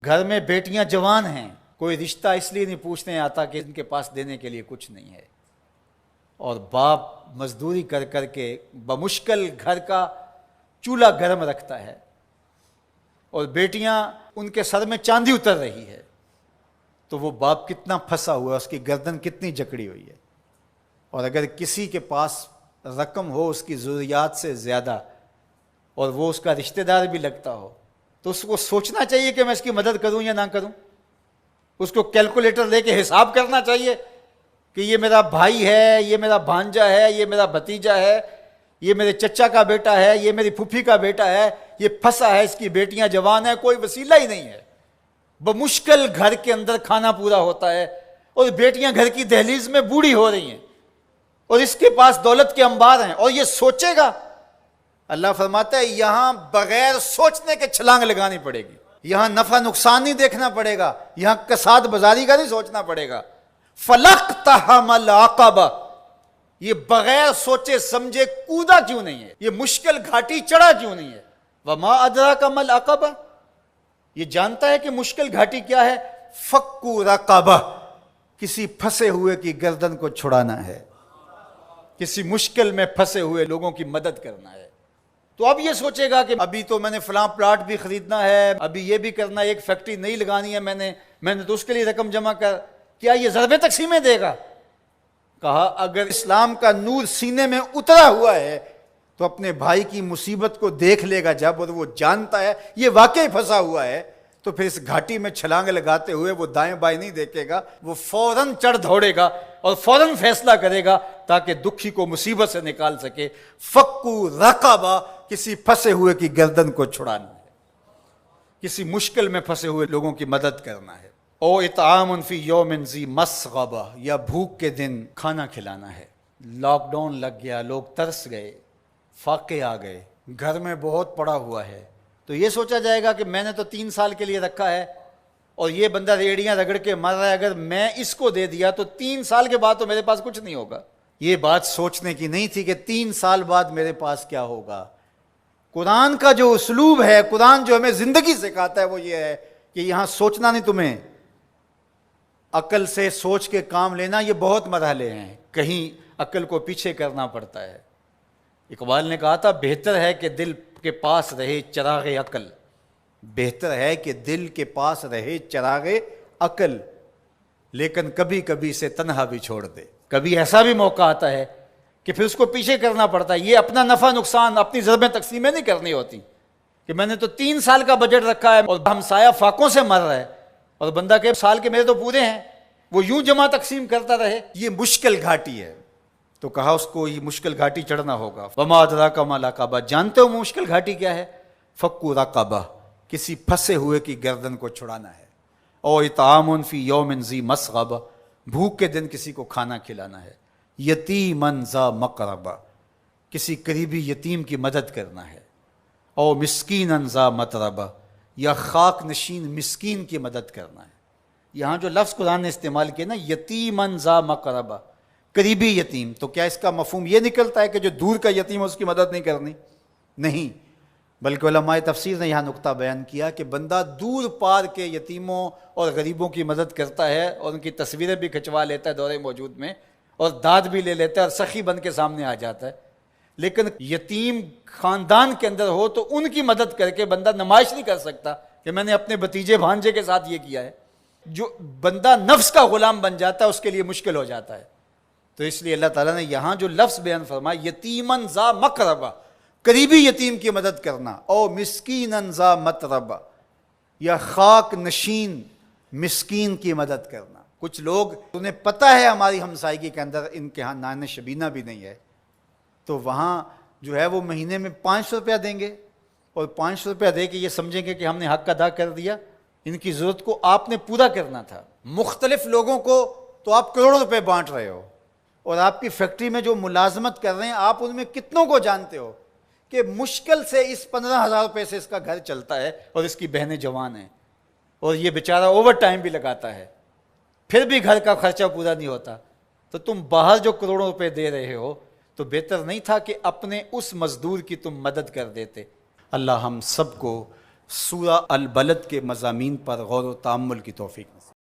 گھر میں بیٹیاں جوان ہیں، کوئی رشتہ اس لیے نہیں پوچھنے آتا کہ ان کے پاس دینے کے لیے کچھ نہیں ہے، اور باپ مزدوری کر کر کے بمشکل گھر کا چولہا گرم رکھتا ہے، اور بیٹیاں ان کے سر میں چاندی اتر رہی ہے، تو وہ باپ کتنا پھنسا ہوا ہے، اس کی گردن کتنی جکڑی ہوئی ہے۔ اور اگر کسی کے پاس رقم ہو اس کی ضروریات سے زیادہ، اور وہ اس کا رشتہ دار بھی لگتا ہو، تو اس کو سوچنا چاہیے کہ میں اس کی مدد کروں یا نہ کروں۔ اس کو کیلکولیٹر لے کے حساب کرنا چاہیے کہ یہ میرا بھائی ہے، یہ میرا بھانجا ہے، یہ میرا بھتیجا ہے، یہ میرے چچا کا بیٹا ہے، یہ میری پھوپھی کا بیٹا ہے، یہ پھنسا ہے، اس کی بیٹیاں جوان ہیں، کوئی وسیلہ ہی نہیں ہے، بمشکل گھر کے اندر کھانا پورا ہوتا ہے، اور بیٹیاں گھر کی دہلیز میں بوڑھی ہو رہی ہیں، اور اس کے پاس دولت کے انبار ہیں، اور یہ سوچے گا۔ اللہ فرماتا ہے یہاں بغیر سوچنے کے چھلانگ لگانی پڑے گی، یہاں نفع نقصان نہیں دیکھنا پڑے گا، یہاں کساد بازاری کا نہیں سوچنا پڑے گا۔ فَلَقْتَحَمَ الْعَقَبَةَ، یہ بغیر سوچے سمجھے کودا کیوں نہیں ہے، یہ مشکل گھاٹی چڑھا کیوں نہیں ہے۔ وَمَا أَدْرَاكَ مَا الْعَقَبَةُ، یہ جانتا ہے کہ مشکل گھاٹی کیا ہے۔ فَكُّ رَقَبَةٍ، کسی پھنسے ہوئے کی گردن کو چھڑانا ہے، کسی مشکل میں پھنسے ہوئے لوگوں کی مدد کرنا ہے۔ تو اب یہ سوچے گا کہ ابھی تو میں نے فلاں پلاٹ بھی خریدنا ہے، ابھی یہ بھی کرنا ہے، ایک فیکٹری نہیں لگانی ہے میں نے تو اس کے لیے رقم جمع کر، کیا یہ ضرب تقسیمیں دے گا؟ کہا اگر اسلام کا نور سینے میں اترا ہوا ہے تو اپنے بھائی کی مصیبت کو دیکھ لے گا جب، اور وہ جانتا ہے یہ واقعی پھنسا ہوا ہے، تو پھر اس گھاٹی میں چھلانگ لگاتے ہوئے وہ دائیں بائیں نہیں دیکھے گا، وہ فوراً چڑھ دوڑے گا اور فوراً فیصلہ کرے گا تاکہ دکھی کو مصیبت سے نکال سکے۔ فَكُّ رَقَبَةٍ، کسی پھنسے ہوئے کی گردن کو چھڑانا ہے، کسی مشکل میں پھنسے ہوئے لوگوں کی مدد کرنا ہے۔ او اطعام فی یوم ذی مسغبہ، یا بھوک کے دن کھانا کھلانا ہے۔ لاک ڈاؤن لگ گیا، لوگ ترس گئے، فاقے آ گئے، گھر میں بہت پڑا ہوا ہے، تو یہ سوچا جائے گا کہ میں نے تو 3 سال کے لیے رکھا ہے، اور یہ بندہ ریڑیاں رگڑ کے مر رہا ہے، اگر میں اس کو دے دیا تو 3 سال کے بعد تو میرے پاس کچھ نہیں ہوگا۔ یہ بات سوچنے کی نہیں تھی کہ 3 سال بعد میرے پاس کیا ہوگا۔ قرآن کا جو اسلوب ہے، قرآن جو ہمیں زندگی سکھاتا ہے وہ یہ ہے کہ یہاں سوچنا نہیں، تمہیں عقل سے سوچ کے کام لینا، یہ بہت مرحلے ہیں، کہیں عقل کو پیچھے کرنا پڑتا ہے۔ اقبال نے کہا تھا بہتر ہے کہ دل کے پاس رہے چراغ عقل، بہتر ہے کہ دل کے پاس رہے چراغ عقل، لیکن کبھی کبھی سے تنہا بھی چھوڑ دے۔ کبھی ایسا بھی موقع آتا ہے کہ پھر اس کو پیچھے کرنا پڑتا ہے۔ یہ اپنا نفع نقصان، اپنی ضربیں تقسیمیں نہیں کرنی ہوتی کہ میں نے تو 3 سال کا بجٹ رکھا ہے اور ہمسایہ فاقوں سے مر رہا ہے، اور بندہ کہ سال کے میرے تو پورے ہیں، وہ یوں جمع تقسیم کرتا رہے۔ یہ مشکل گھاٹی ہے، تو کہا اس کو یہ مشکل گھاٹی چڑھنا ہوگا۔ وما ادراک ما العقبہ، جانتے ہو مشکل گھاٹی کیا ہے؟ فک رقبہ، کسی پھنسے ہوئے کی گردن کو چھڑانا ہے۔ او اطعام فی یوم ذی مسغبہ، بھوک کے دن کسی کو کھانا کھلانا ہے۔ یتیما ذا مقربہ، کسی قریبی یتیم کی مدد کرنا ہے۔ او مسکینا ذا متربہ، یا خاک نشین مسکین کی مدد کرنا ہے۔ یہاں جو لفظ قرآن نے استعمال کیا نا، یتیما ذا مقربہ، قریبی یتیم، تو کیا اس کا مفہوم یہ نکلتا ہے کہ جو دور کا یتیم ہے اس کی مدد نہیں کرنی؟ نہیں، بلکہ علماء تفسیر نے یہاں نقطہ بیان کیا کہ بندہ دور پار کے یتیموں اور غریبوں کی مدد کرتا ہے، اور ان کی تصویریں بھی کھنچوا لیتا ہے دور موجود میں، اور داد بھی لے لیتا ہے اور سخی بن کے سامنے آ جاتا ہے، لیکن یتیم خاندان کے اندر ہو تو ان کی مدد کر کے بندہ نمائش نہیں کر سکتا کہ میں نے اپنے بھتیجے بھانجے کے ساتھ یہ کیا ہے۔ جو بندہ نفس کا غلام بن جاتا ہے اس کے لیے مشکل ہو جاتا ہے۔ تو اس لیے اللہ تعالیٰ نے یہاں جو لفظ بیان فرمایا، یتیما ذا مقربہ، قریبی یتیم کی مدد کرنا، او مسکینا ذا متربہ، یا خاک نشین مسکین کی مدد کرنا۔ کچھ لوگ، انہیں پتہ ہے ہماری ہمسائیگی کے اندر ان کے ہاں نان شبینہ بھی نہیں ہے، تو وہاں جو ہے وہ مہینے میں 500 روپیہ دیں گے، اور 500 روپیہ دے کے یہ سمجھیں گے کہ ہم نے حق ادا کر دیا۔ ان کی ضرورت کو آپ نے پورا کرنا تھا۔ مختلف لوگوں کو تو آپ کروڑوں روپے بانٹ رہے ہو، اور آپ کی فیکٹری میں جو ملازمت کر رہے ہیں آپ ان میں کتنوں کو جانتے ہو کہ مشکل سے اس 15,000 روپے سے اس کا گھر چلتا ہے، اور اس کی بہنیں جوان ہیں، اور یہ بیچارہ اوور ٹائم بھی لگاتا ہے، پھر بھی گھر کا خرچہ پورا نہیں ہوتا۔ تو تم باہر جو کروڑوں روپے دے رہے ہو تو بہتر نہیں تھا کہ اپنے اس مزدور کی تم مدد کر دیتے؟ اللہ ہم سب کو سورہ البلد کے مضامین پر غور و تأمل کی توفیق